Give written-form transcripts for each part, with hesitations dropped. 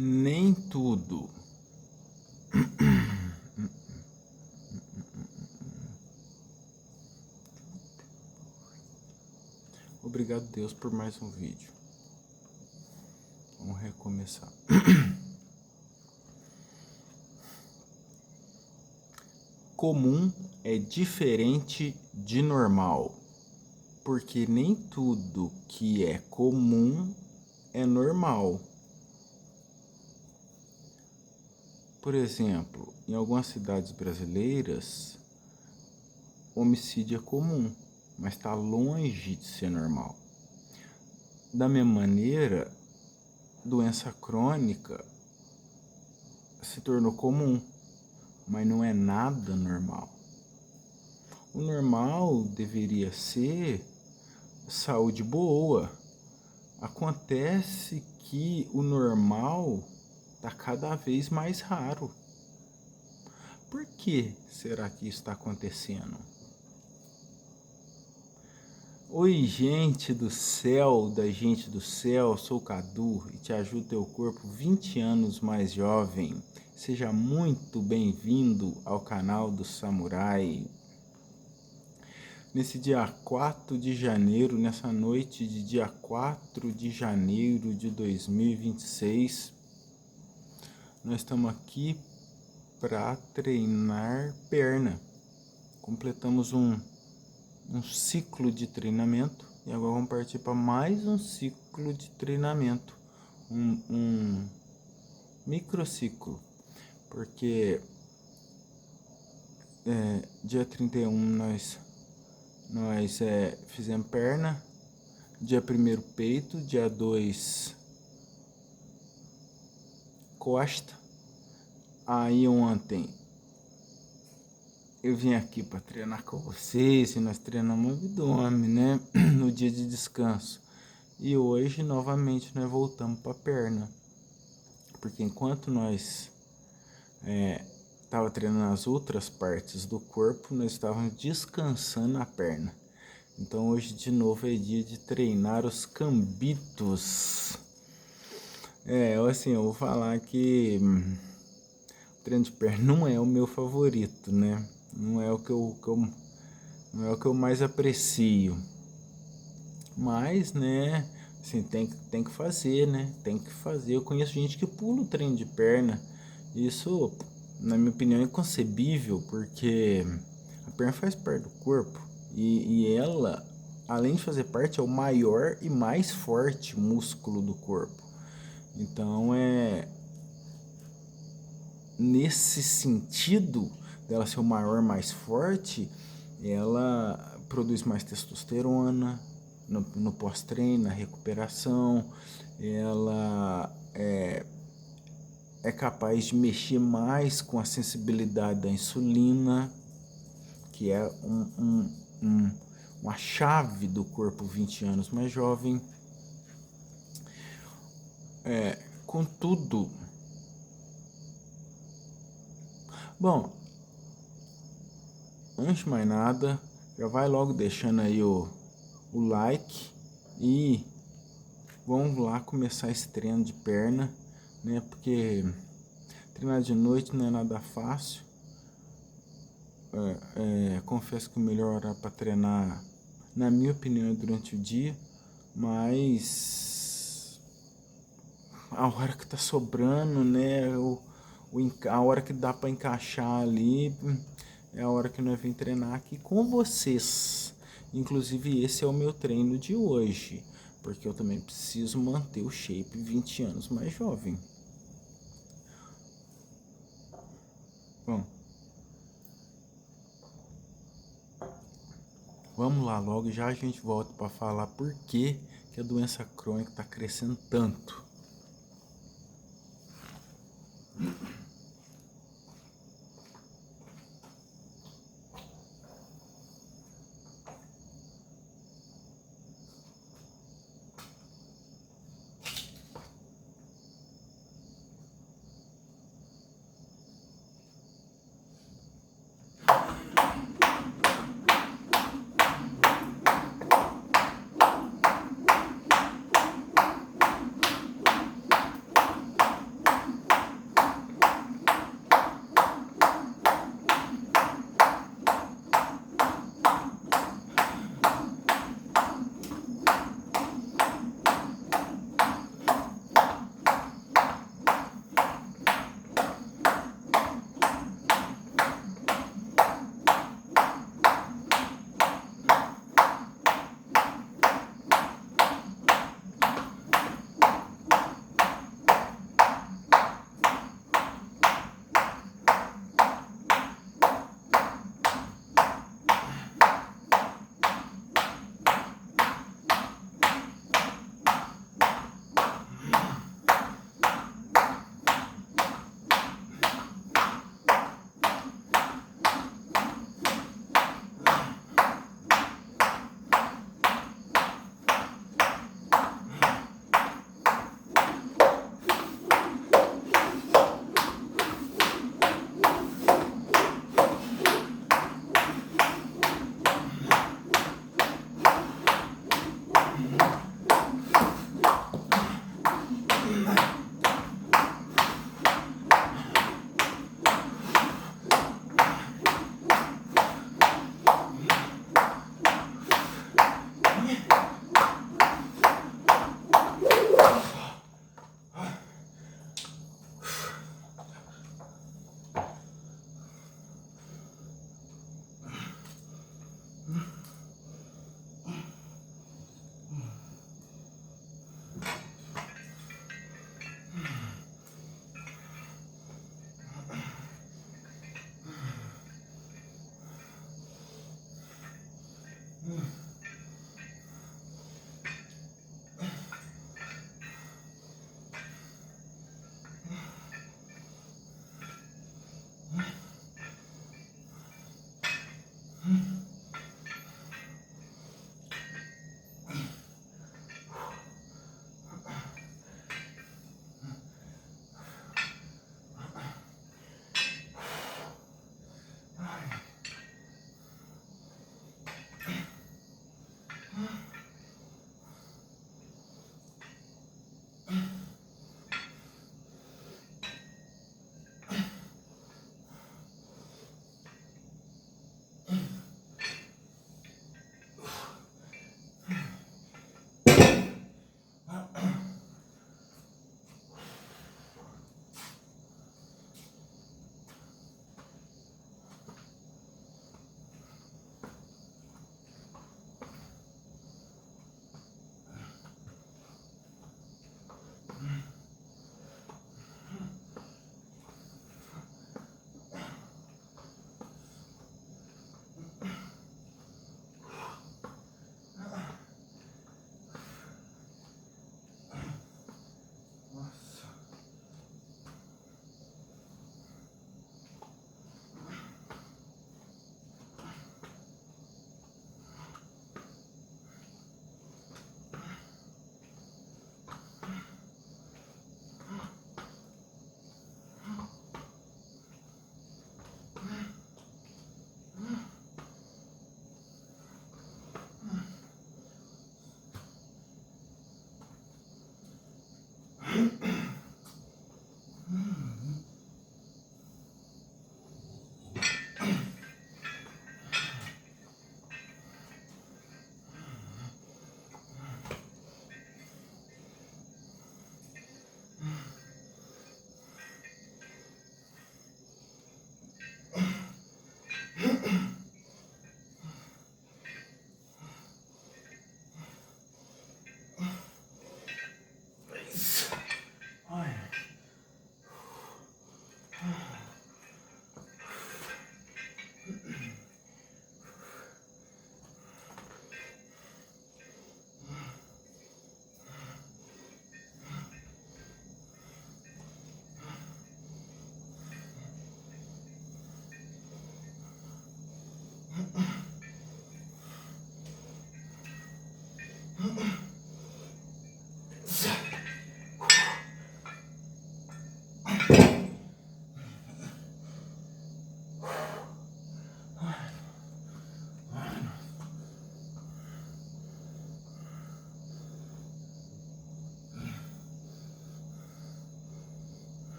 Nem tudo. Obrigado, Deus, por mais um vídeo. Vamos recomeçar. Comum é diferente de normal, porque nem tudo que é comum é normal. Por exemplo, em algumas cidades brasileiras, homicídio é comum, mas está longe de ser normal. Da mesma maneira, doença crônica se tornou comum, mas não é nada normal. O normal deveria ser saúde boa. Acontece que o normal está cada vez mais raro. Por que será que isso está acontecendo? Oi, gente do céu, da gente do céu, sou o Cadu e te ajudo teu corpo 20 anos mais jovem. Seja muito bem-vindo ao canal do Samurai. Nesse dia 4 de janeiro, nessa noite de dia 4 de janeiro de 2026, nós estamos aqui para treinar perna. Completamos um ciclo de treinamento e agora vamos partir para mais um ciclo de treinamento, um microciclo, porque dia 31 nós fizemos perna, dia 1º peito, dia 2 costa. Aí ontem eu vim aqui para treinar com vocês e nós treinamos abdômen, né? No dia de descanso. E hoje novamente nós voltamos para a perna. Porque enquanto nós estava treinando as outras partes do corpo, nós estávamos descansando a perna. Então hoje de novo é dia de treinar os cambitos. Eu vou falar que o treino de perna não é o meu favorito, né? Não é o que eu mais aprecio. Mas, né, assim, tem que fazer, né? Tem que fazer. Eu conheço gente que pula o treino de perna. Isso, na minha opinião, é inconcebível, porque a perna faz parte do corpo. E ela, além de fazer parte, é o maior e mais forte músculo do corpo. Então, nesse sentido dela ser o maior, mais forte, ela produz mais testosterona no pós-treino, na recuperação. Ela é capaz de mexer mais com a sensibilidade da insulina, que é uma chave do corpo 20 anos mais jovem. Contudo, bom, antes de mais nada, já vai logo deixando aí o like e vamos lá começar esse treino de perna, né? Porque treinar de noite não é nada fácil. Confesso que o melhor horário para treinar, na minha opinião, é durante o dia, mas a hora que tá sobrando, né? A hora que dá para encaixar ali é a hora que nós vem treinar aqui com vocês. Inclusive esse é o meu treino de hoje, porque eu também preciso manter o shape 20 anos mais jovem. Bom, vamos lá logo, já a gente volta para falar por que a doença crônica está crescendo tanto.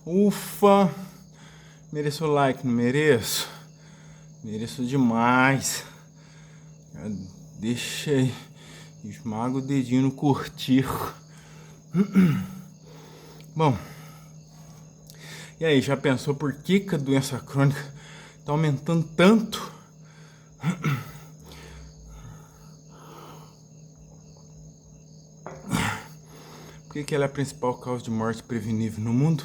Ufa! Mereço o like, não mereço? Mereço demais. Deixa aí. Esmaga o dedinho no curtir. Bom. E aí, já pensou por que a doença crônica tá aumentando tanto? Por que ela é a principal causa de morte prevenível no mundo?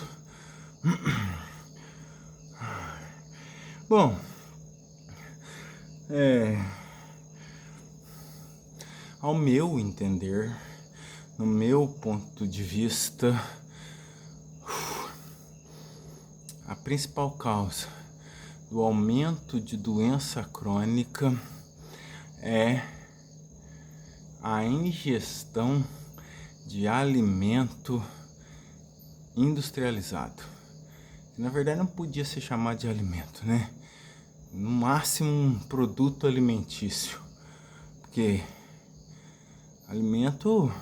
Bom, ao meu entender, no meu ponto de vista, a principal causa do aumento de doença crônica é a ingestão de alimento industrializado. Na verdade não podia ser chamado de alimento, né? No máximo um produto alimentício. Porque alimento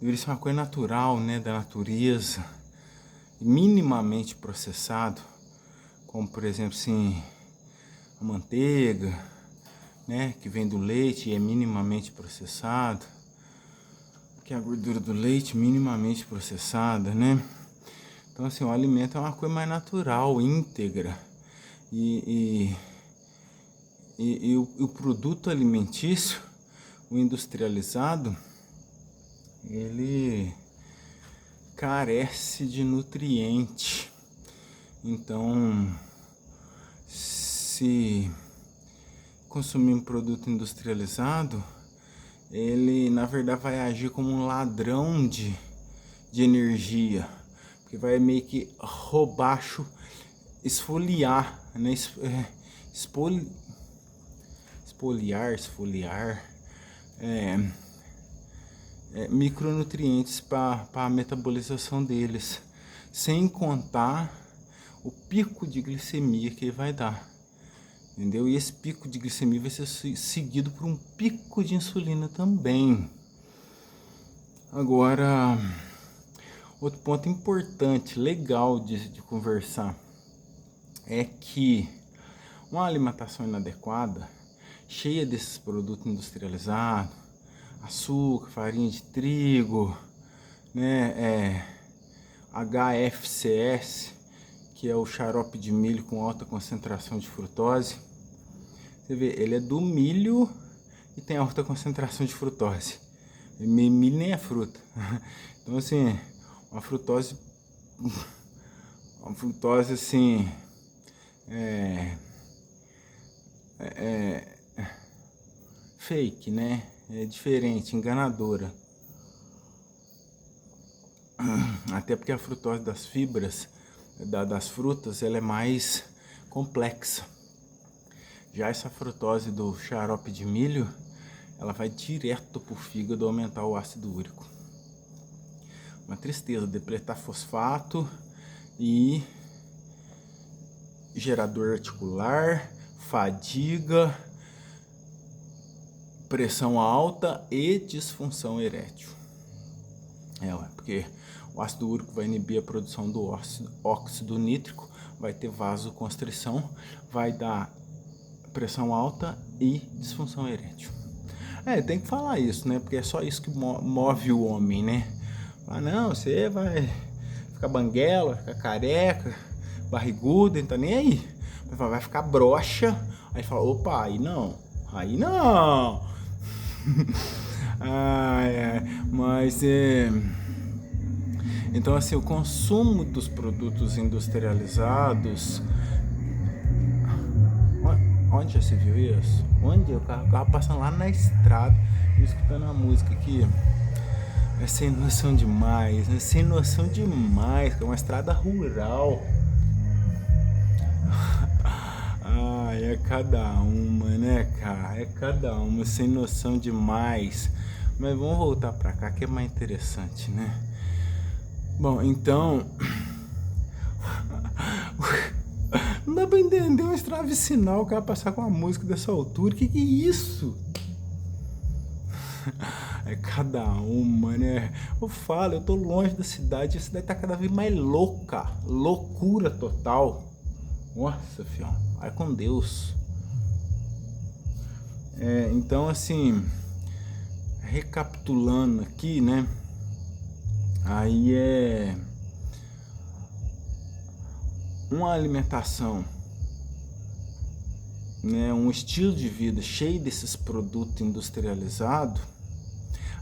deveria ser uma coisa natural, né? Da natureza. Minimamente processado. Como por exemplo assim, a manteiga, né? Que vem do leite e é minimamente processado. Que a gordura do leite minimamente processada, né? Então, assim, o alimento é uma coisa mais natural, íntegra. E, o produto alimentício, o industrializado, ele carece de nutriente. Então, se consumir um produto industrializado, ele na verdade vai agir como um ladrão de energia, porque vai meio que roubar, esfoliar, né? Esfoliar micronutrientes para a metabolização deles, sem contar o pico de glicemia que ele vai dar, entendeu? E esse pico de glicemia vai ser seguido por um pico de insulina também. Agora, outro ponto importante, legal de conversar, é que uma alimentação inadequada, cheia desses produtos industrializados, açúcar, farinha de trigo, né, HFCS, que é o xarope de milho com alta concentração de frutose. Você vê, ele é do milho e tem alta concentração de frutose. Milho nem é fruta. Então, assim, uma frutose assim, fake, né? É diferente, enganadora. Até porque a frutose das fibras das frutas, ela é mais complexa. Já essa frutose do xarope de milho, ela vai direto pro fígado aumentar o ácido úrico. Uma tristeza, depletar fosfato e gerador articular, fadiga, pressão alta e disfunção erétil. Porque o ácido úrico vai inibir a produção do óxido nítrico, vai ter vasoconstrição, vai dar pressão alta e disfunção erétil. Tem que falar isso, né? Porque é só isso que move o homem, né? Não, você vai ficar banguela, ficar careca, barrigudo, não tá nem aí. Vai ficar broxa. Aí fala, opa, aí não. Mas então, assim, o consumo dos produtos industrializados. Onde já se viu isso? Onde? O carro passando lá na estrada, escutando uma música que é sem noção demais, né? Sem noção demais, que é uma estrada rural. É cada uma, né, cara? É cada uma, sem noção demais. Mas vamos voltar pra cá, que é mais interessante, né? Bom, então... Não dá pra entender um estrave sinal, o cara passar com uma música dessa altura. Que é isso? É cada uma, né? Eu falo, eu tô longe da cidade, a cidade tá cada vez mais louca. Loucura total. Nossa, filho, vai com Deus. Então, assim, recapitulando aqui, né? Aí uma alimentação, né, um estilo de vida cheio desses produtos industrializados,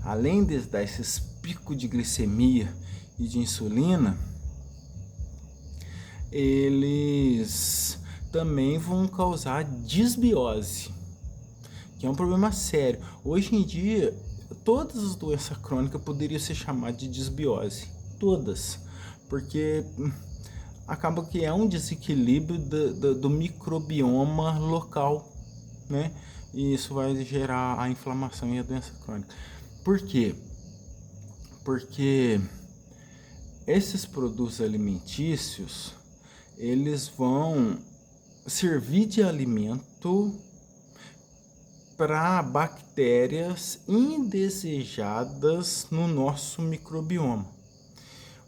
além de dar esses picos de glicemia e de insulina, eles também vão causar disbiose, que é um problema sério. Hoje em dia, todas as doenças crônicas poderiam ser chamadas de disbiose, todas, porque acaba que é um desequilíbrio do microbioma local, né? E isso vai gerar a inflamação e a doença crônica. Por quê? Porque esses produtos alimentícios, eles vão servir de alimento para bactérias indesejadas no nosso microbioma.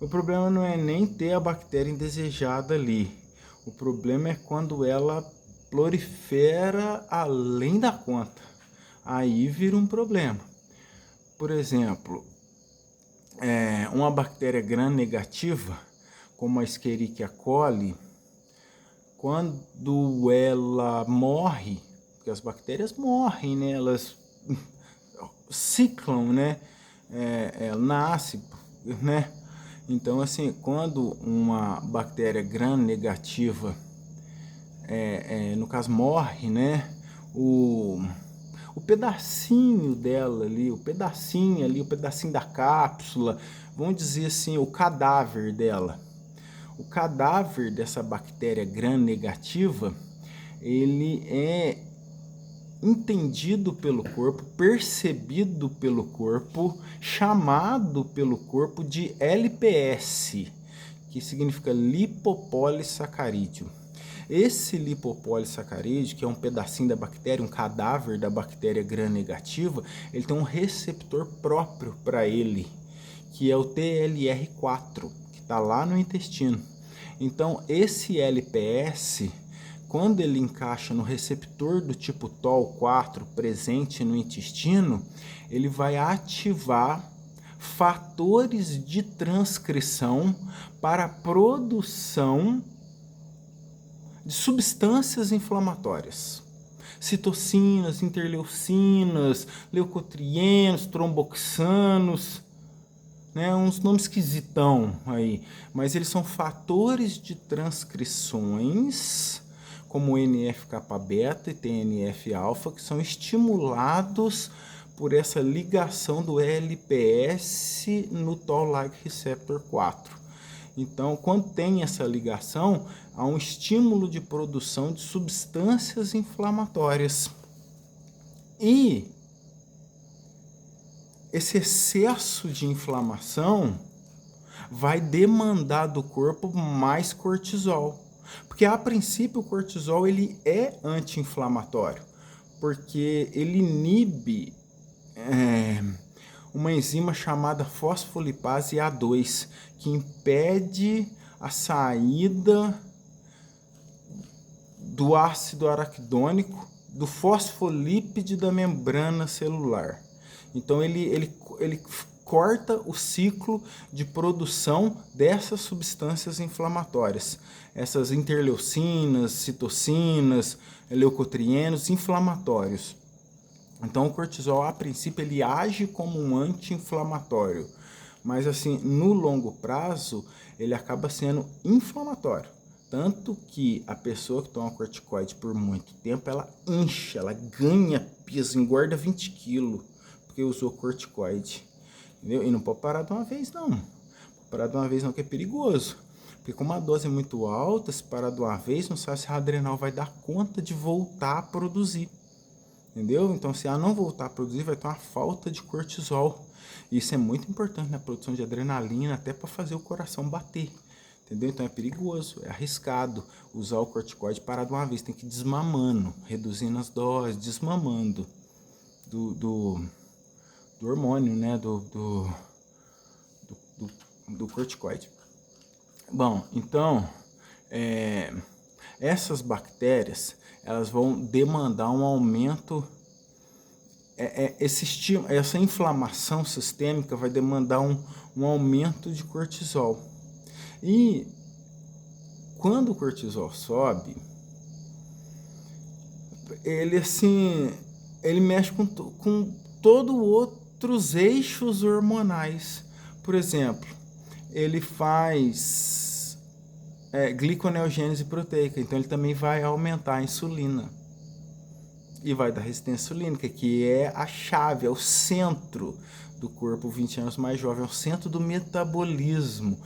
O problema não é nem ter a bactéria indesejada ali. O problema é quando ela prolifera além da conta. Aí vira um problema. Por exemplo, uma bactéria gram negativa, como a Escherichia coli, quando ela morre, porque as bactérias morrem, né? Elas ciclam, né? Ela nasce, né? Então, assim, quando uma bactéria gram-negativa, no caso, morre, né? O pedacinho dela ali, o pedacinho da cápsula, vamos dizer assim, o cadáver dela. O cadáver dessa bactéria gram-negativa, ele é entendido pelo corpo, percebido pelo corpo, chamado pelo corpo de LPS, que significa lipopolissacarídeo. Esse lipopolissacarídeo, que é um pedacinho da bactéria, um cadáver da bactéria gram-negativa, ele tem um receptor próprio para ele, que é o TLR4, que está lá no intestino. Então, esse LPS, quando ele encaixa no receptor do tipo TOL4 presente no intestino, ele vai ativar fatores de transcrição para a produção de substâncias inflamatórias. Citocinas, interleucinas, leucotrienos, tromboxanos, né, uns nomes esquisitão aí, mas eles são fatores de transcrições, como NF-kappa-beta e TNF-alfa, que são estimulados por essa ligação do LPS no Toll-like receptor 4. Então, quando tem essa ligação, há um estímulo de produção de substâncias inflamatórias. E esse excesso de inflamação vai demandar do corpo mais cortisol. Porque, a princípio, o cortisol ele é anti-inflamatório, porque ele inibe uma enzima chamada fosfolipase A2, que impede a saída do ácido araquidônico do fosfolípide da membrana celular. Então ele corta o ciclo de produção dessas substâncias inflamatórias, essas interleucinas, citocinas, leucotrienos inflamatórios. Então o cortisol, a princípio, ele age como um anti-inflamatório, mas assim, no longo prazo, ele acaba sendo inflamatório. Tanto que a pessoa que toma corticoide por muito tempo, ela incha, ela ganha peso, engorda 20 quilos, porque usou corticoide. Entendeu? E não pode parar de uma vez, não. Não pode parar de uma vez, não, que é perigoso. Porque com uma dose muito alta, se parar de uma vez, não sabe se a adrenal vai dar conta de voltar a produzir. Entendeu? Então, se ela não voltar a produzir, vai ter uma falta de cortisol. Isso é muito importante na produção de adrenalina, até para fazer o coração bater. Entendeu? Então é perigoso, é arriscado usar o corticoide parar de uma vez. Tem que ir desmamando, reduzindo as doses, desmamando do hormônio, né? Do corticoide. Bom, então, essas bactérias, elas vão demandar um aumento, essa inflamação sistêmica vai demandar um aumento de cortisol. E quando o cortisol sobe, ele mexe com todos outros eixos hormonais. Por exemplo, ele faz gliconeogênese proteica, então ele também vai aumentar a insulina e vai dar resistência insulínica, que é a chave, é o centro do corpo 20 anos mais jovem, é o centro do metabolismo.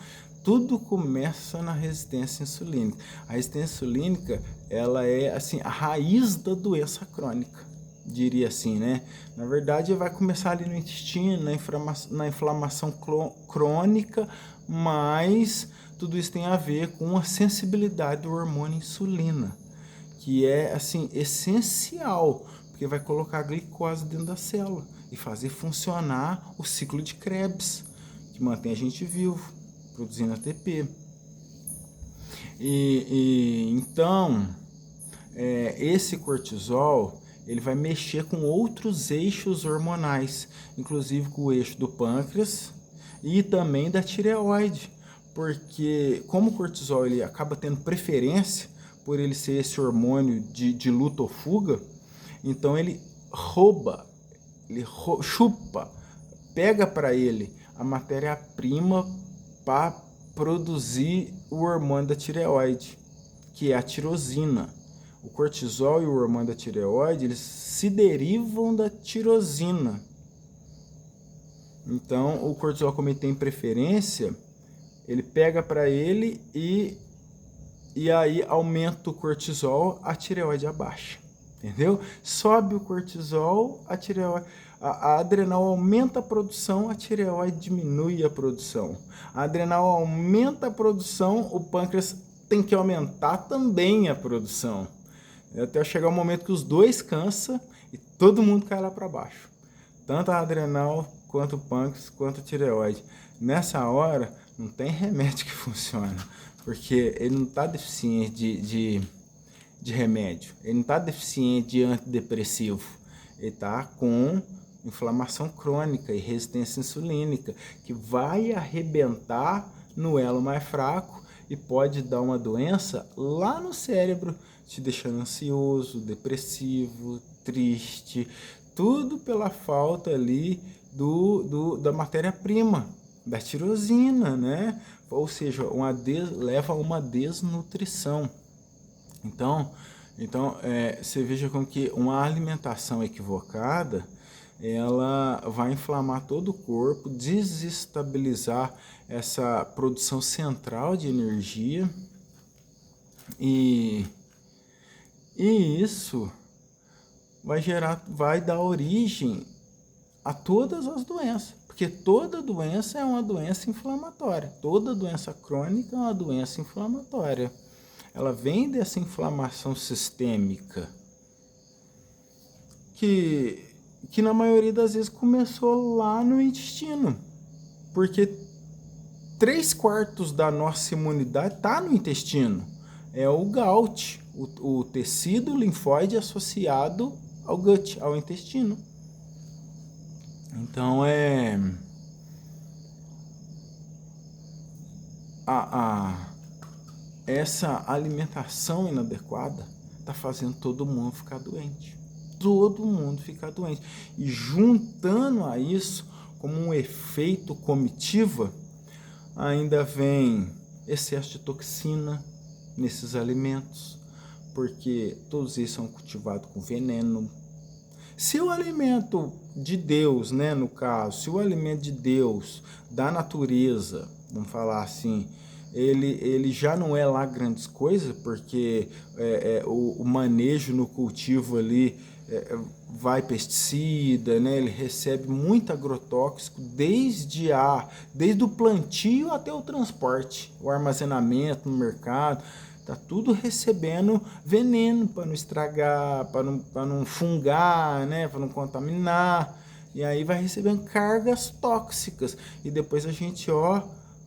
Tudo começa na resistência insulínica. A resistência insulínica, ela é assim a raiz da doença crônica, diria assim, né? Na verdade, vai começar ali no intestino, na inflamação crônica, mas tudo isso tem a ver com a sensibilidade do hormônio insulina, que é assim essencial, porque vai colocar a glicose dentro da célula e fazer funcionar o ciclo de Krebs, que mantém a gente vivo, produzindo ATP. Então, esse cortisol, ele vai mexer com outros eixos hormonais, inclusive com o eixo do pâncreas e também da tireoide, porque como o cortisol ele acaba tendo preferência por ele ser esse hormônio de luta ou fuga, então ele rouba, chupa, pega para ele a matéria-prima para produzir o hormônio da tireoide, que é a tirosina. O cortisol e o hormônio da tireoide, eles se derivam da tirosina. Então, o cortisol, como ele tem preferência, ele pega para ele e aí aumenta o cortisol, a tireoide abaixa. Entendeu? Sobe o cortisol, a tireoide, a adrenal aumenta a produção, a tireoide diminui a produção. A adrenal aumenta a produção, o pâncreas tem que aumentar também a produção. Até chegar o momento que os dois cansam e todo mundo cai lá para baixo. Tanto a adrenal, quanto o pâncreas, quanto a tireoide. Nessa hora, não tem remédio que funciona, porque ele não está deficiente de remédio, ele não está deficiente de antidepressivo, ele está com inflamação crônica e resistência insulínica, que vai arrebentar no elo mais fraco e pode dar uma doença lá no cérebro, te deixando ansioso, depressivo, triste, tudo pela falta ali da matéria-prima, da tirosina, né? Ou seja, leva a uma desnutrição. Então você veja como que uma alimentação equivocada, ela vai inflamar todo o corpo, desestabilizar essa produção central de energia e isso vai dar origem a todas as doenças, porque toda doença é uma doença inflamatória, toda doença crônica é uma doença inflamatória. Ela vem dessa inflamação sistêmica, que na maioria das vezes começou lá no intestino, porque 3/4 da nossa imunidade está no intestino. É o GALT, o tecido linfóide associado ao gut, ao intestino. Então essa alimentação inadequada está fazendo todo mundo ficar doente. Todo mundo ficar doente. E juntando a isso, como um efeito comitiva, ainda vem excesso de toxina nesses alimentos, porque todos eles são cultivados com veneno. Se o alimento de Deus, né, no caso, se o alimento de Deus, da natureza, vamos falar assim, ele já não é lá grandes coisas, porque o manejo no cultivo ali vai pesticida, né? Ele recebe muito agrotóxico desde o plantio até o transporte, o armazenamento no mercado, tá tudo recebendo veneno para não estragar, para não fungar, né? Para não contaminar, e aí vai recebendo cargas tóxicas e depois a gente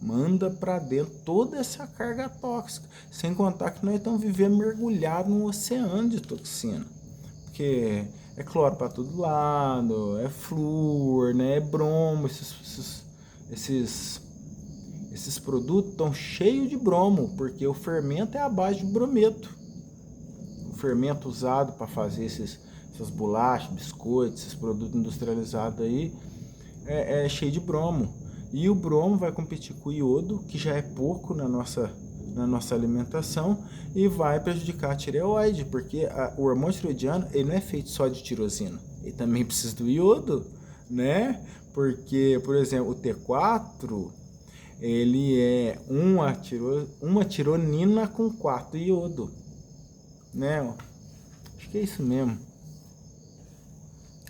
manda para dentro toda essa carga tóxica, sem contar que nós estamos vivendo mergulhados num oceano de toxina, porque é cloro para todo lado, é flúor, né, é bromo, esses produtos estão cheios de bromo, porque o fermento é a base de brometo. O fermento usado para fazer essas bolachas, biscoitos, esses produtos industrializados aí, é cheio de bromo. E o bromo vai competir com o iodo, que já é pouco na nossa alimentação, e vai prejudicar a tireoide, porque o hormônio tireoidiano ele não é feito só de tirosina, ele também precisa do iodo, né? Porque, por exemplo, o T4, ele é uma tironina com 4 iodo, né? Acho que é isso mesmo,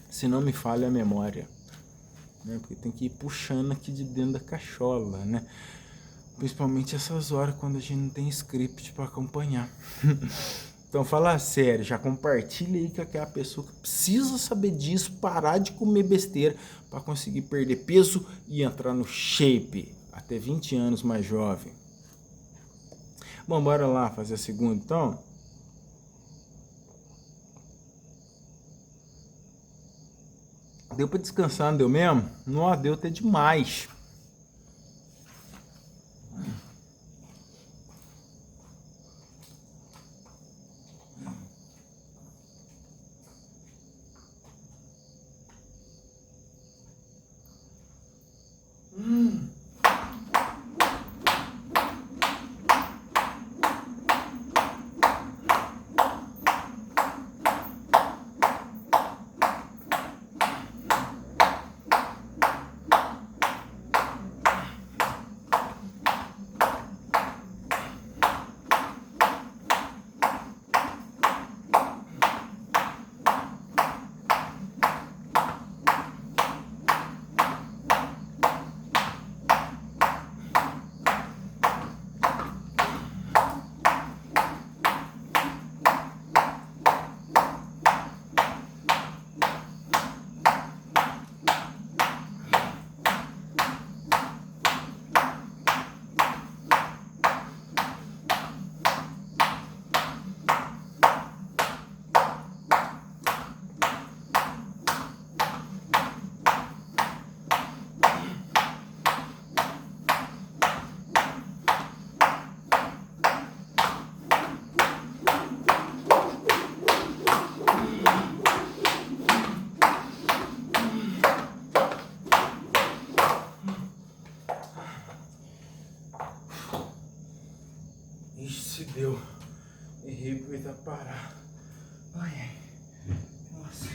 se não me falha a memória, né? Porque tem que ir puxando aqui de dentro da cachola, né? Principalmente essas horas quando a gente não tem script para acompanhar. Então fala sério, já compartilha aí com aquela pessoa que precisa saber disso, parar de comer besteira para conseguir perder peso e entrar no shape até 20 anos mais jovem. Bom, bora lá fazer a segunda então. Deu para descansar, não deu mesmo? Não, deu até demais. Errei porque tá parado. Ai, ai. Nossa.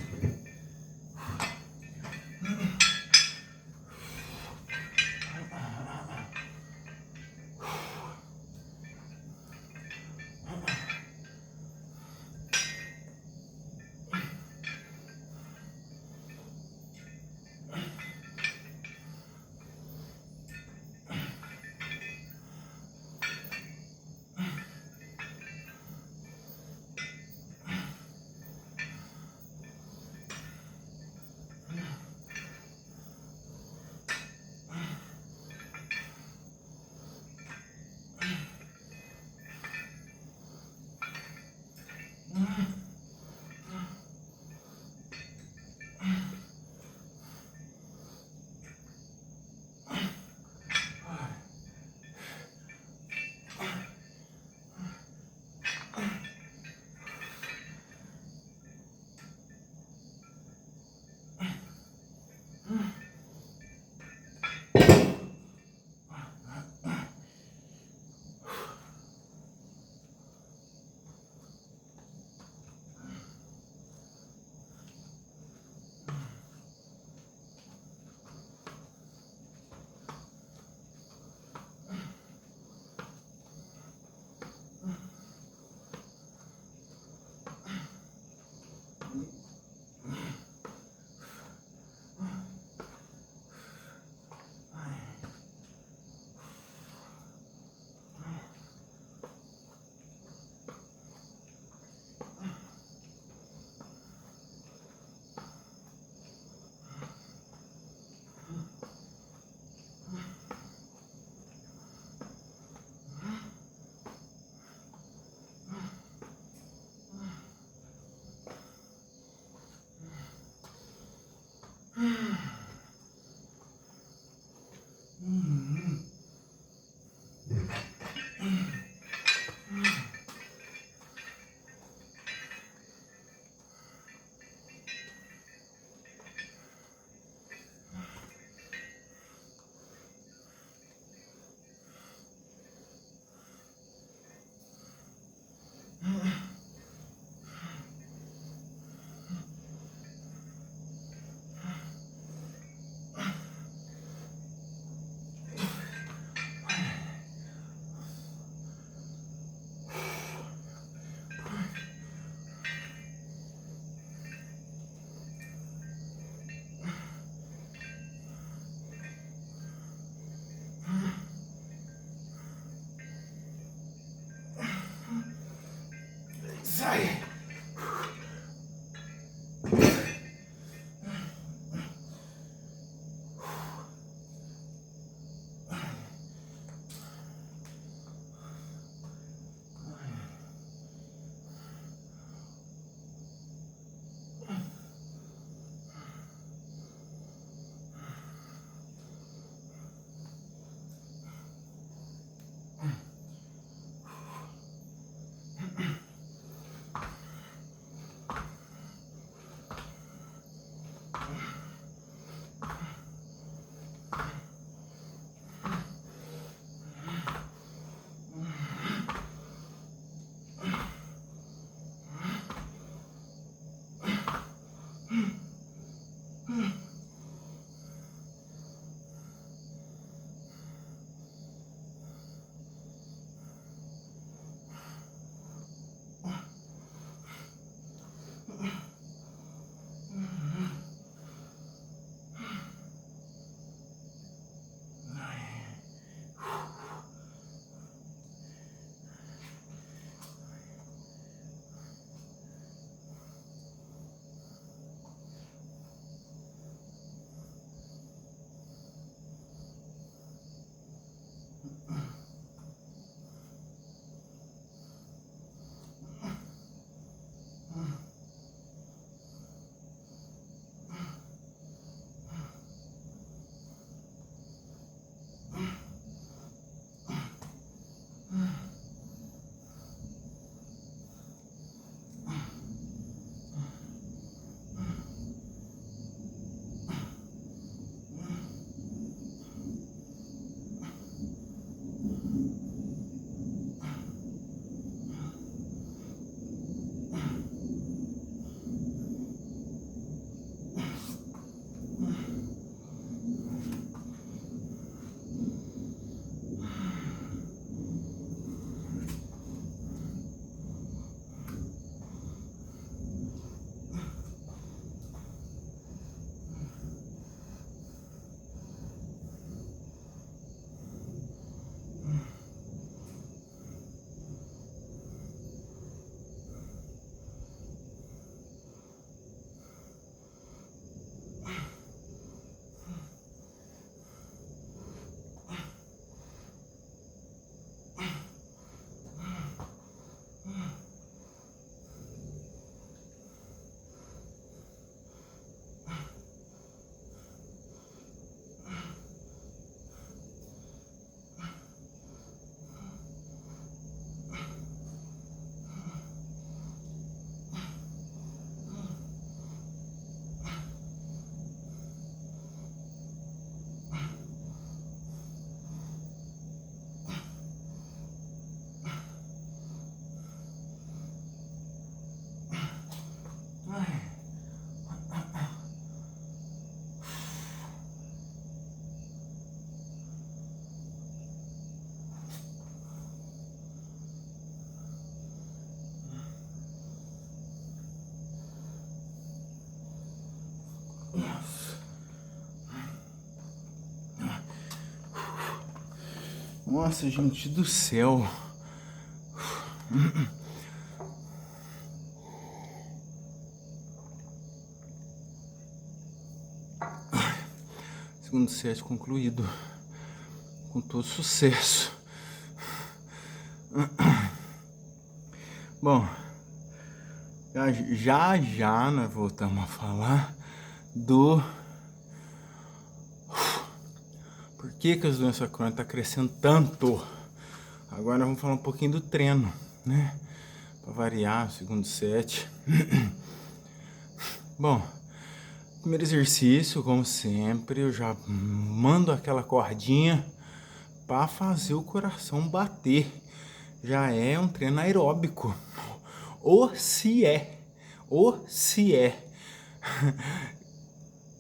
Nossa, gente do céu. Segundo set concluído com todo sucesso. Bom, já nós voltamos a falar do por que as doenças crônicas estão crescendo tanto. Agora nós vamos falar um pouquinho do treino, né? Para variar, o segundo set. Bom, primeiro exercício, como sempre, eu já mando aquela cordinha para fazer o coração bater. Já é um treino aeróbico. Ou se é.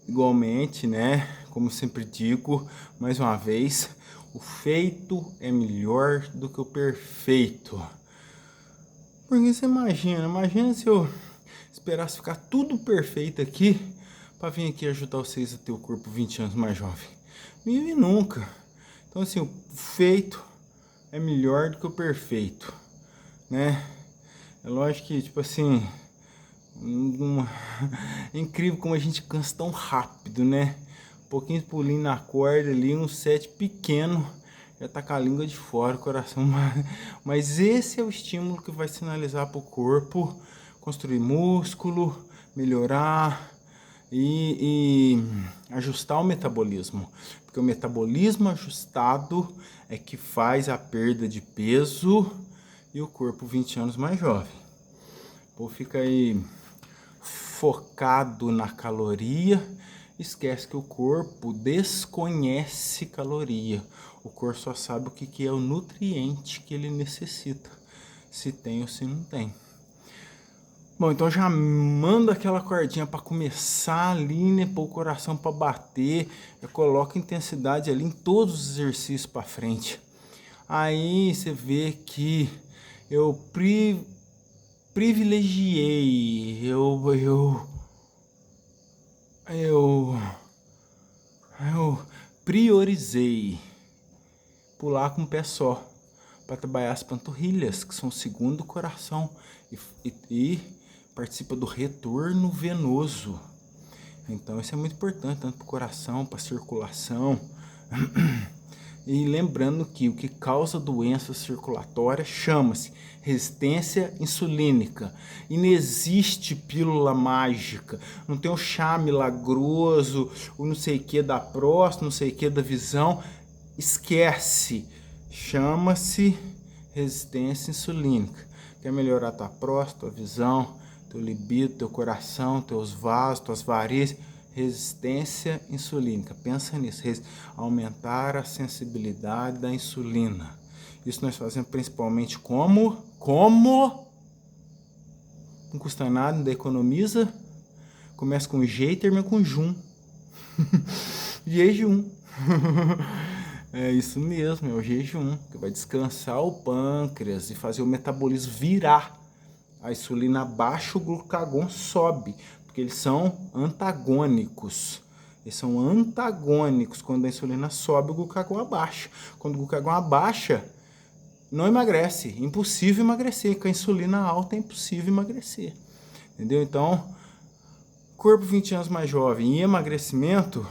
Igualmente, né? Como sempre digo, mais uma vez, o feito é melhor do que o perfeito. Porque você imagina se eu esperasse ficar tudo perfeito aqui para vir aqui ajudar vocês a ter o corpo 20 anos mais jovem. E nunca. Então assim, o feito é melhor do que o perfeito, né? É lógico que, tipo assim, é incrível como a gente cansa tão rápido, né? Um pouquinho de pulinho na corda ali, um set pequeno, já tá com a língua de fora, o coração. Mas esse é o estímulo que vai sinalizar para o corpo construir músculo, melhorar e ajustar o metabolismo. Porque o metabolismo ajustado é que faz a perda de peso e o corpo 20 anos mais jovem. Pô, fica aí focado na caloria, esquece que o corpo desconhece caloria. O corpo só sabe o que é o nutriente que ele necessita, se tem ou se não tem. Bom, então já manda aquela cordinha para começar ali, né, pôr o coração para bater, já coloca intensidade ali em todos os exercícios para frente. Aí você vê que eu privilegiei, eu priorizei pular com o pé só para trabalhar as panturrilhas, que são o segundo coração e participa do retorno venoso. Então isso é muito importante, tanto para o coração, para a circulação. E lembrando que o que causa doença circulatória chama-se resistência insulínica. E não existe pílula mágica. Não tem um chá milagroso, o não sei o que da próstata, não sei o que da visão. Esquece. Chama-se resistência insulínica. Quer melhorar tua próstata, tua visão, teu libido, teu coração, teus vasos, tuas varizes. Resistência insulínica, pensa nisso, aumentar a sensibilidade da insulina. Isso nós fazemos principalmente como? Não custa nada, ainda economiza. Começa com G e termina com jum. Jejum. É isso mesmo, é o jejum, que vai descansar o pâncreas e fazer o metabolismo virar. A insulina baixa, o glucagon sobe, porque eles são antagônicos. Eles são antagônicos. Quando a insulina sobe, o glucagon abaixa. Quando o glucagon abaixa, não emagrece. Impossível emagrecer. Com a insulina alta é impossível emagrecer. Entendeu? Então, corpo 20 anos mais jovem e emagrecimento,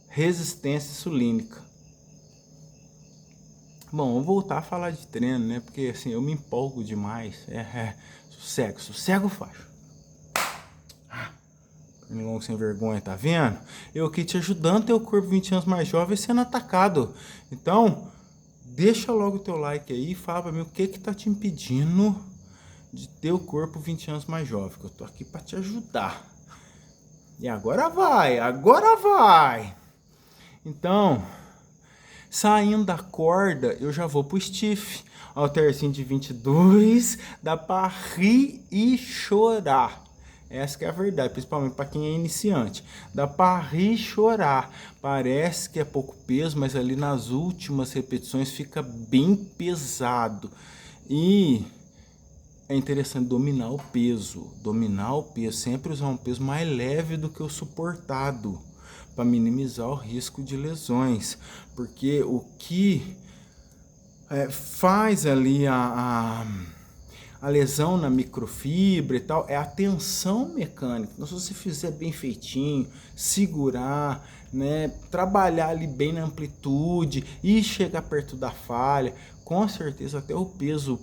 resistência insulínica. Bom, vou voltar a falar de treino, né? Porque assim, eu me empolgo demais. Sossego facho. Pernilongo sem vergonha, tá vendo? Eu aqui te ajudando, teu corpo 20 anos mais jovem sendo atacado. Então, deixa logo o teu like aí e fala pra mim o que tá te impedindo de ter o corpo 20 anos mais jovem. Que eu tô aqui pra te ajudar. E agora vai! Então, saindo da corda, eu já vou pro stiff. Halterzinho de 22, dá pra rir e chorar. Essa que é a verdade, principalmente para quem é iniciante. Dá para rir e chorar. Parece que é pouco peso, mas ali nas últimas repetições fica bem pesado. E é interessante dominar o peso. Sempre usar um peso mais leve do que o suportado, para minimizar o risco de lesões. Porque o que faz ali a lesão na microfibra e tal é a tensão mecânica. Então, se você fizer bem feitinho, segurar, né, trabalhar ali bem na amplitude e chegar perto da falha, com certeza até o peso,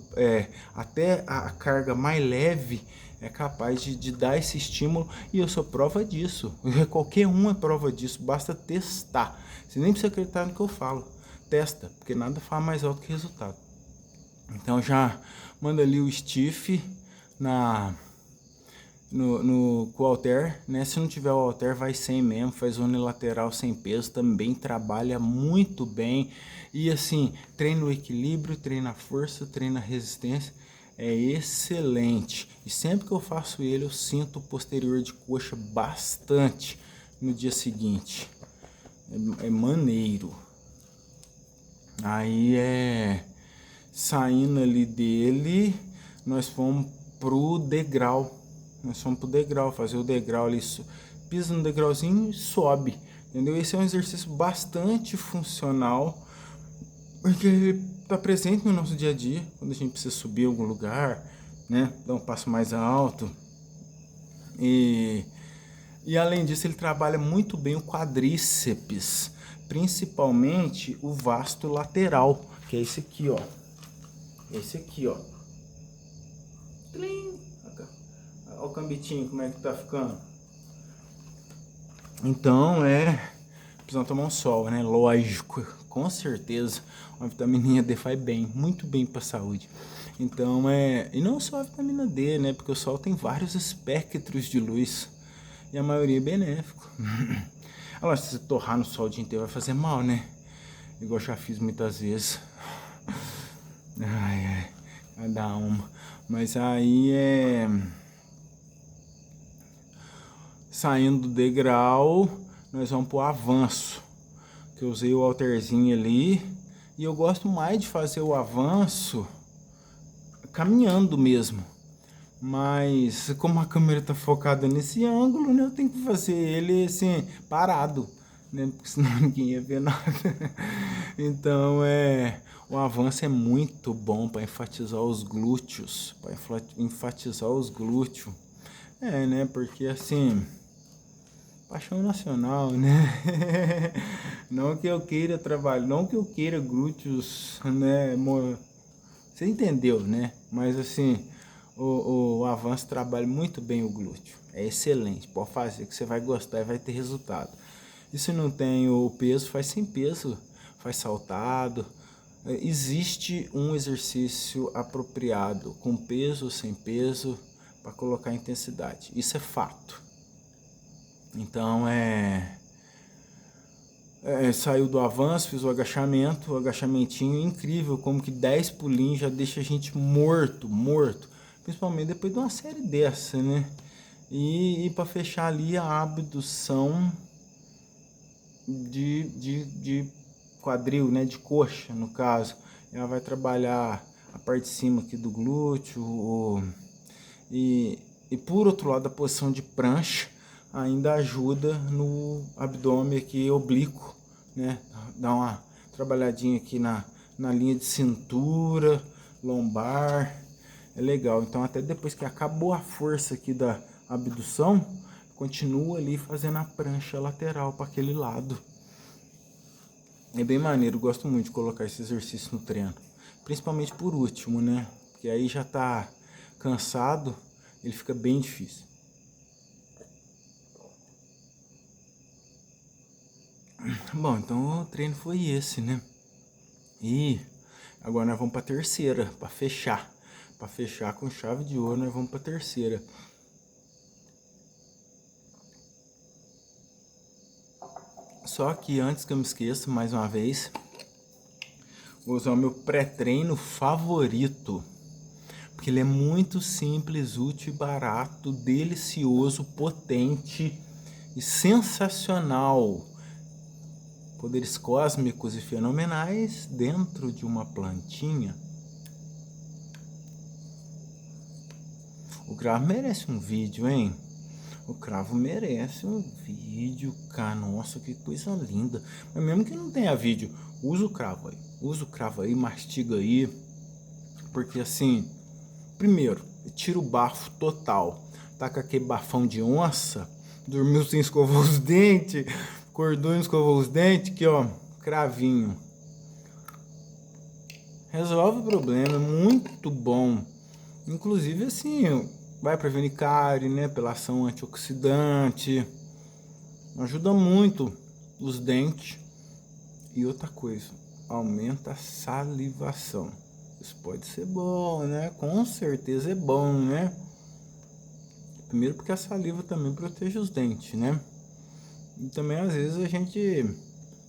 até a carga mais leve é capaz de dar esse estímulo, e eu sou prova disso. Qualquer um é prova disso, basta testar. Você nem precisa acreditar no que eu falo, testa, porque nada faz mais alto que resultado. Então já manda ali o stiff com o halter, né? Se não tiver o halter, vai sem mesmo, faz unilateral sem peso, também trabalha muito bem. E assim, treina o equilíbrio, treina a força, treina a resistência, é excelente. E sempre que eu faço ele, eu sinto o posterior de coxa bastante no dia seguinte. É maneiro. Aí saindo ali dele, nós fomos pro degrau. Fazer o degrau ali, pisa no degrauzinho e sobe, entendeu? Esse é um exercício bastante funcional, porque ele está presente no nosso dia a dia, quando a gente precisa subir em algum lugar, né? Dar um passo mais alto. E além disso, ele trabalha muito bem o quadríceps, principalmente o vasto lateral, que é esse aqui, ó. Tlim. Olha o cambitinho, como é que tá ficando. Então, precisamos tomar um sol, né? Lógico, com certeza. Uma vitamininha D faz bem, muito bem para a saúde. Então, e não só a vitamina D, né? Porque o sol tem vários espectros de luz e a maioria é benéfico. Agora, se você torrar no sol o dia inteiro vai fazer mal, né? Igual eu já fiz muitas vezes. Vai dar uma. Mas aí saindo do degrau, nós vamos pro avanço. Que eu usei o halterzinho ali. E eu gosto mais de fazer o avanço caminhando mesmo. Mas como a câmera tá focada nesse ângulo, né, eu tenho que fazer ele assim, parado, né? Porque senão ninguém ia ver nada. Então o avanço é muito bom para enfatizar os glúteos. Né? Porque assim, paixão nacional, né? Não que eu queira trabalhar, não que eu queira glúteos, né? Você entendeu, né? Mas assim, o avanço trabalha muito bem o glúteo. É excelente, pode fazer que você vai gostar e vai ter resultado. E se não tem o peso, faz sem peso, faz saltado. Existe um exercício apropriado, com peso ou sem peso, para colocar intensidade. Isso é fato. Então saiu do avanço, fiz o agachamentinho incrível, como que 10 pulinhos já deixa a gente morto, principalmente depois de uma série dessa, né? E para fechar ali a abdução de quadril, né? De coxa, no caso. Ela vai trabalhar a parte de cima aqui do glúteo, e por outro lado, a posição de prancha ainda ajuda no abdômen aqui oblíquo, né? Dá uma trabalhadinha aqui na linha de cintura, lombar, é legal. Então até depois que acabou a força aqui da abdução, continua ali fazendo a prancha lateral para aquele lado. É bem maneiro, gosto muito de colocar esse exercício no treino, principalmente por último, né? Porque aí já tá cansado, ele fica bem difícil. Bom, então o treino foi esse, né? E agora nós vamos para a terceira, para fechar. Para fechar com chave de ouro, nós vamos para a terceira. Só que antes que eu me esqueça, mais uma vez, vou usar o meu pré-treino favorito. Porque ele é muito simples, útil e barato, delicioso, potente e sensacional. Poderes cósmicos e fenomenais dentro de uma plantinha. O cravo merece um vídeo, hein? O cravo merece um vídeo, cara. Nossa, que coisa linda. Mas mesmo que não tenha vídeo, usa o cravo aí. Usa o cravo aí, mastiga aí. Porque assim, primeiro, tira o bafo total. Tá com aquele bafão de onça, dormiu sem escovar os dentes, acordou e escovou os dentes, que ó, cravinho. Resolve o problema, é muito bom. Inclusive assim, vai prevenir cárie, né, pela ação antioxidante. Ajuda muito os dentes. E outra coisa, aumenta a salivação. Isso pode ser bom, né? Com certeza é bom, né? Primeiro porque a saliva também protege os dentes, né? E também às vezes a gente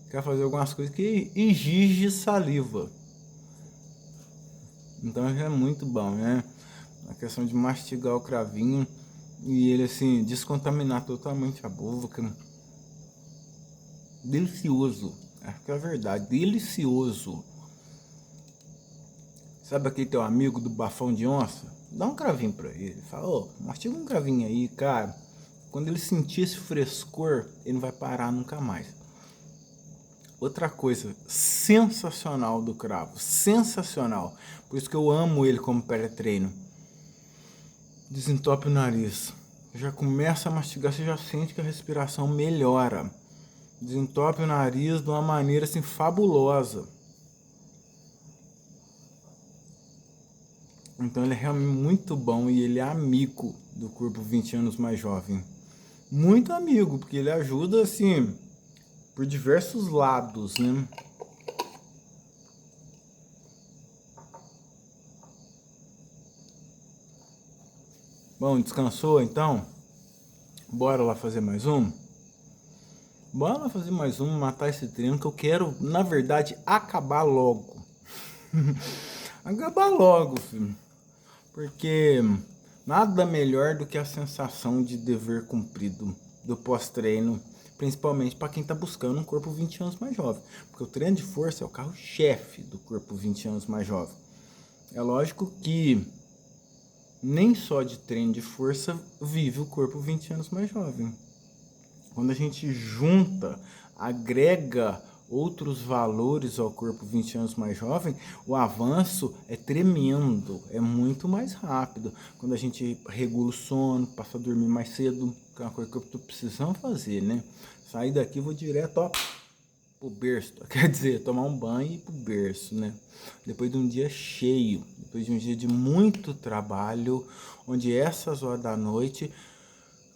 quer fazer algumas coisas que exige saliva. Então já é muito bom, né? A questão de mastigar o cravinho e ele assim, descontaminar totalmente a boca. Delicioso. Acho que é a verdade, delicioso. Sabe aquele teu amigo do bafão de onça? Dá um cravinho pra ele. Fala, ô, mastiga um cravinho aí, cara. Quando ele sentir esse frescor, ele não vai parar nunca mais. Outra coisa sensacional do cravo, sensacional. Por isso que eu amo ele como pré-treino. Desentope o nariz. Já começa a mastigar, você já sente que a respiração melhora. Desentope o nariz de uma maneira assim fabulosa. Então ele é realmente muito bom e ele é amigo do corpo 20 anos mais jovem. Muito amigo, porque ele ajuda assim por diversos lados, né? Bom, descansou então? Bora lá fazer mais um? Bora lá fazer mais um, matar esse treino que eu quero, na verdade, acabar logo. Acabar logo, filho. Porque nada melhor do que a sensação de dever cumprido do pós-treino, principalmente para quem está buscando um corpo 20 anos mais jovem. Porque o treino de força é o carro-chefe do corpo 20 anos mais jovem. É lógico que nem só de treino de força vive o corpo 20 anos mais jovem. Quando a gente junta, agrega outros valores ao corpo 20 anos mais jovem, o avanço é tremendo, é muito mais rápido. Quando a gente regula o sono, passa a dormir mais cedo, que é uma coisa que eu estou precisando fazer, né? Sair daqui, vou direto, ó, pro berço, quer dizer, tomar um banho e ir pro berço, né? Depois de um dia cheio, depois de um dia de muito trabalho, onde essas horas da noite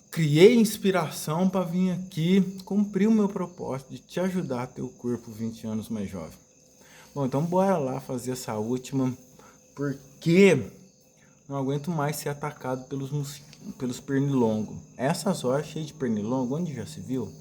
criei inspiração para vir aqui cumprir o meu propósito de te ajudar a ter o corpo 20 anos mais jovem. Bom, então bora lá fazer essa última, porque não aguento mais ser atacado pelos pernilongos. Essas horas cheias de pernilongo, onde já se viu?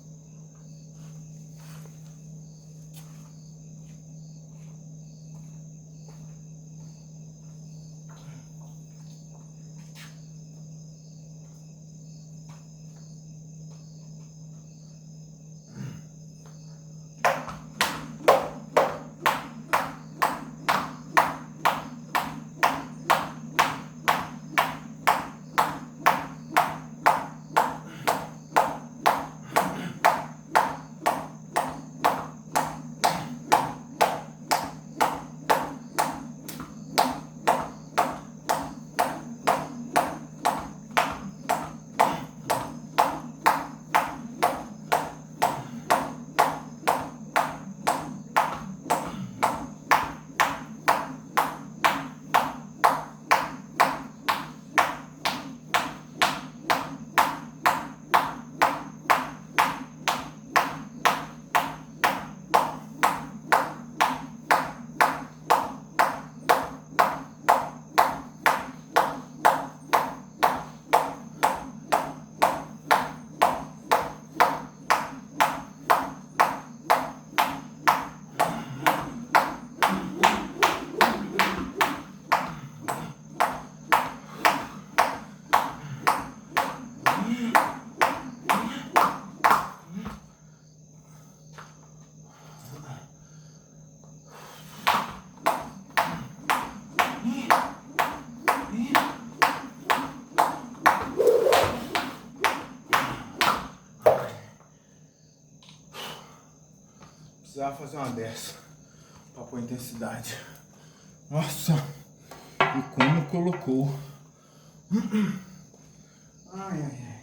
precisava fazer uma dessa pra pôr intensidade. Nossa! E como colocou. Ai, ai, ai.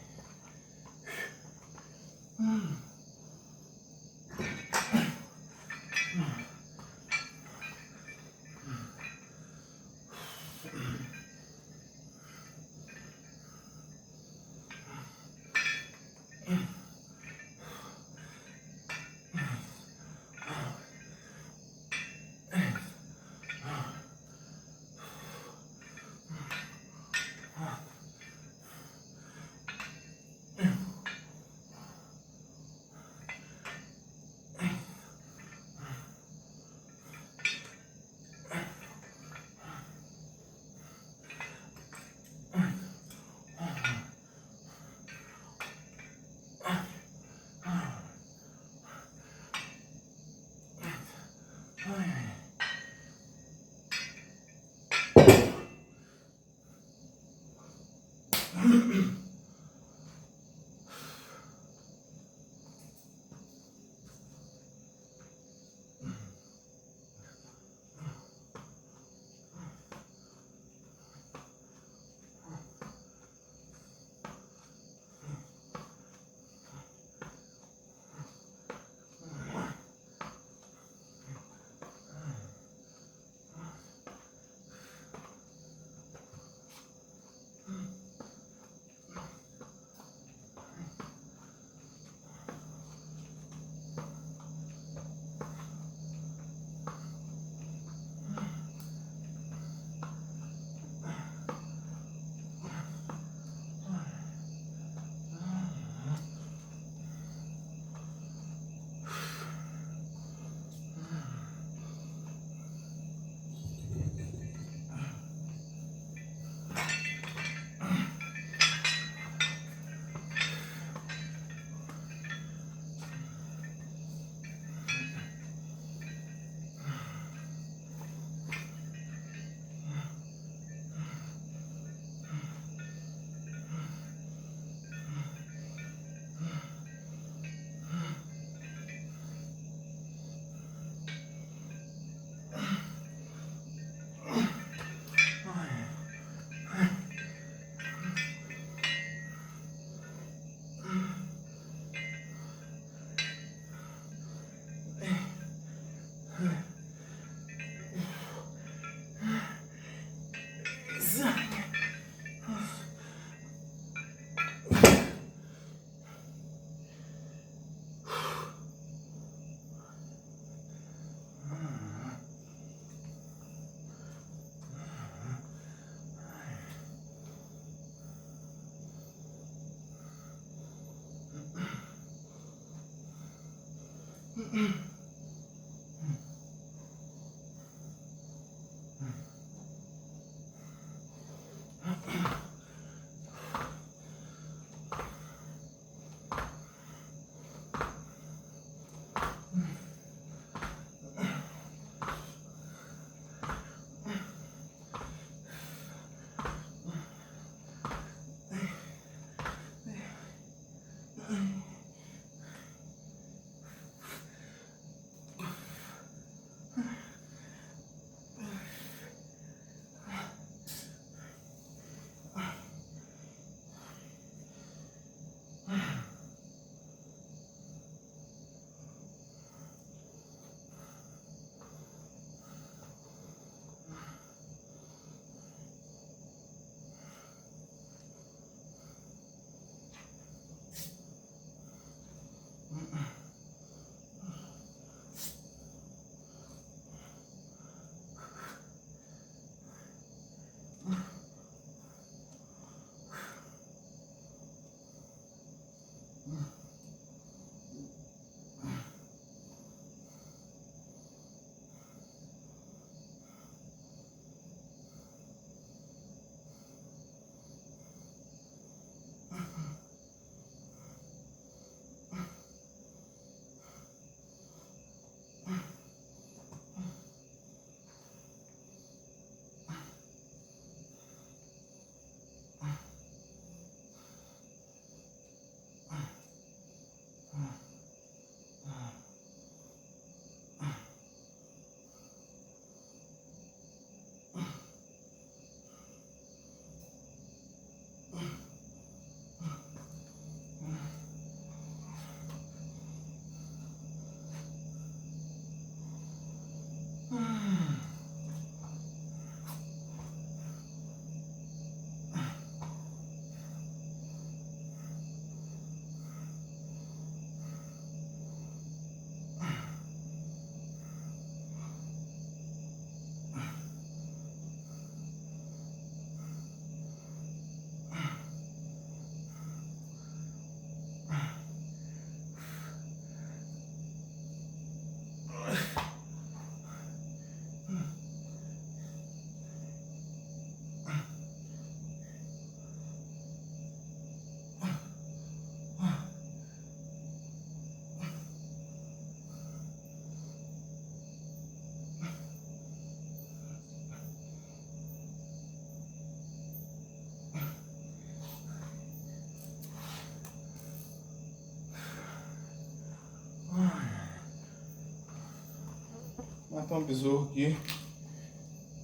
Matar um besouro aqui.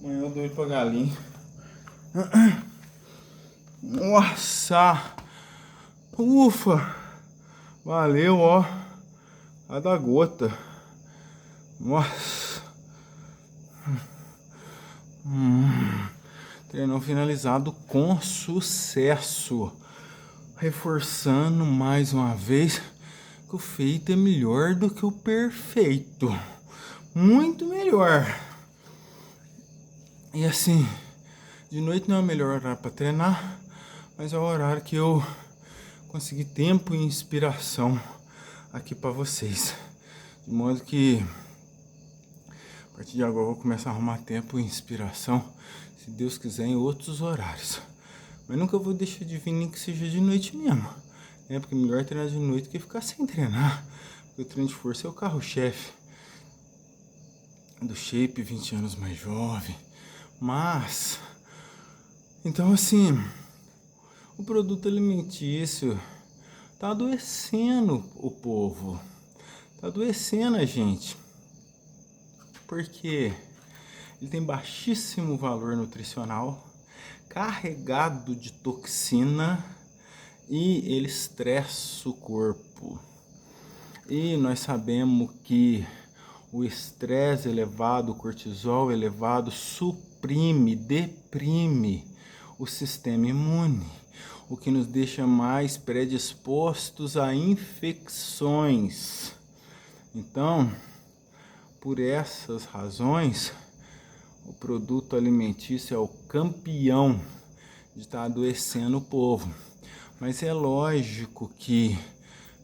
Amanhã eu dou ele pra galinha. Nossa! Ufa! Valeu, ó. Cada gota. Nossa. Treino finalizado com sucesso. Reforçando mais uma vez que o feito é melhor do que o perfeito. Muito melhor. E assim, de noite não é o melhor horário para treinar, mas é o horário que eu consegui tempo e inspiração aqui para vocês. De modo que a partir de agora eu vou começar a arrumar tempo e inspiração, se Deus quiser, em outros horários. Mas nunca vou deixar de vir nem que seja de noite mesmo, né? Porque é melhor treinar de noite que ficar sem treinar. Porque o treino de força é o carro-chefe do Shape 20 anos mais jovem. Mas, então assim, o produto alimentício tá adoecendo o povo. Tá adoecendo a gente. Porque ele tem baixíssimo valor nutricional, carregado de toxina e ele estressa o corpo. E nós sabemos que o estresse elevado, o cortisol elevado suprime, deprime o sistema imune, o que nos deixa mais predispostos a infecções. Então, por essas razões, o produto alimentício é o campeão de estar adoecendo o povo. Mas é lógico que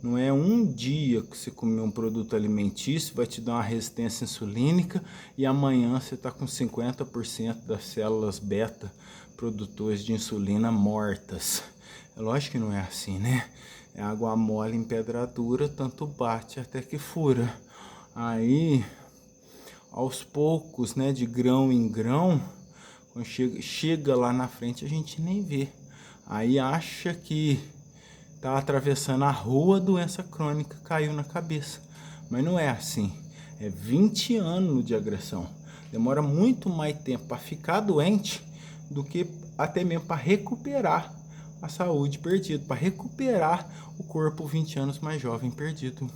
não é um dia que você comer um produto alimentício vai te dar uma resistência insulínica e amanhã você está com 50% das células beta produtoras de insulina mortas. É lógico que não é assim, né? É água mole em pedra dura, tanto bate até que fura. Aí, aos poucos, né, de grão em grão, quando chega lá na frente a gente nem vê. Aí acha que tá atravessando a rua, a doença crônica caiu na cabeça. Mas não é assim. É 20 anos de agressão. Demora muito mais tempo para ficar doente do que até mesmo para recuperar a saúde perdida, para recuperar o corpo 20 anos mais jovem perdido.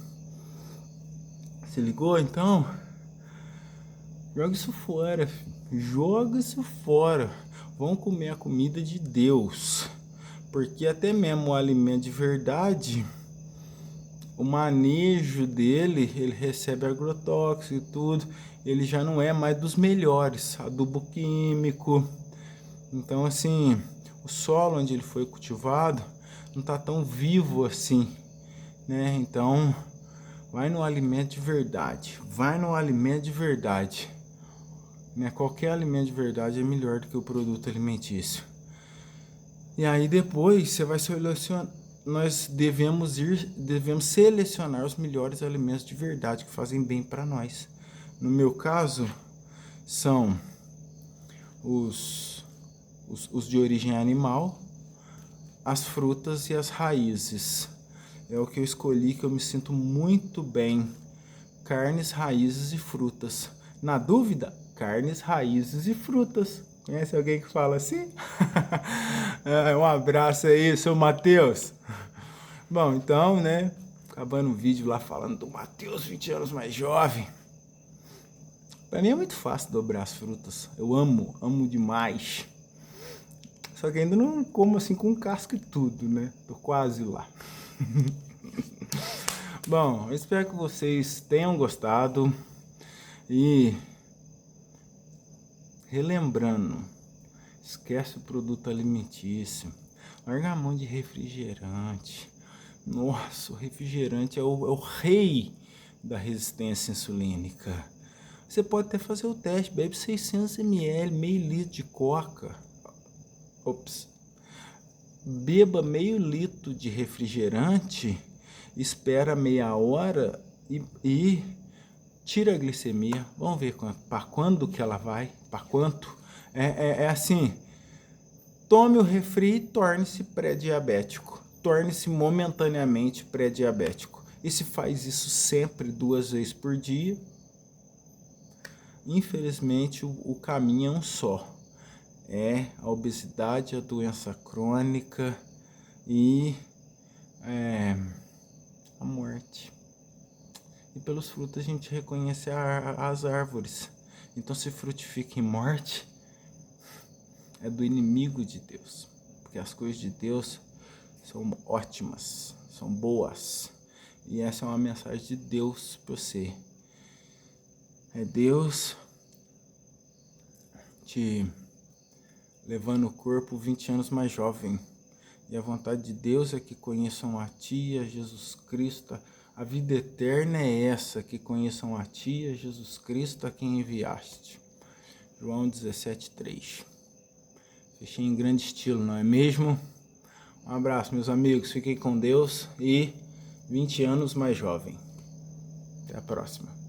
Se ligou? Então, joga isso fora, filho. Joga isso fora. Vão comer a comida de Deus. Porque até mesmo o alimento de verdade, o manejo dele, ele recebe agrotóxico e tudo, ele já não é mais dos melhores, adubo químico. Então assim, o solo onde ele foi cultivado não está tão vivo assim, né? Então, vai no alimento de verdade, vai no alimento de verdade, né? Qualquer alimento de verdade é melhor do que o produto alimentício. E aí depois você vai selecionar, nós devemos selecionar os melhores alimentos de verdade que fazem bem para nós. No meu caso, são os de origem animal, as frutas e as raízes. É o que eu escolhi, que eu me sinto muito bem. Carnes, raízes e frutas. Na dúvida, carnes, raízes e frutas. Conhece alguém que fala assim? Um abraço aí, seu Matheus. Bom, então, né? Acabando o vídeo lá falando do Matheus, 20 anos mais jovem. Pra mim é muito fácil dobrar as frutas. Eu amo demais. Só que ainda não como assim com casca e tudo, né? Tô quase lá. Bom, eu espero que vocês tenham gostado. E relembrando, esquece o produto alimentício. Larga a mão de refrigerante. Nossa, o refrigerante é o rei da resistência insulínica. Você pode até fazer o teste, bebe 600 ml, meio litro de coca. Beba meio litro de refrigerante, espera meia hora e tira a glicemia. Vamos ver para quando que ela vai, para quanto. É assim, tome o refri e torne-se pré-diabético. Torne-se momentaneamente pré-diabético. E se faz isso sempre, 2 vezes por dia, infelizmente o caminho é um só. É a obesidade, a doença crônica e a morte. E pelos frutos a gente reconhece as árvores. Então, se frutifica em morte, é do inimigo de Deus. Porque as coisas de Deus são ótimas, são boas. E essa é uma mensagem de Deus para você. É Deus te levando o corpo 20 anos mais jovem. E a vontade de Deus é que conheçam a Ti, a Jesus Cristo. A vida eterna é essa, que conheçam a Ti, a Jesus Cristo, a quem enviaste. João 17:3. Fechei em grande estilo, não é mesmo? Um abraço, meus amigos. Fiquem com Deus e 20 anos mais jovem. Até a próxima.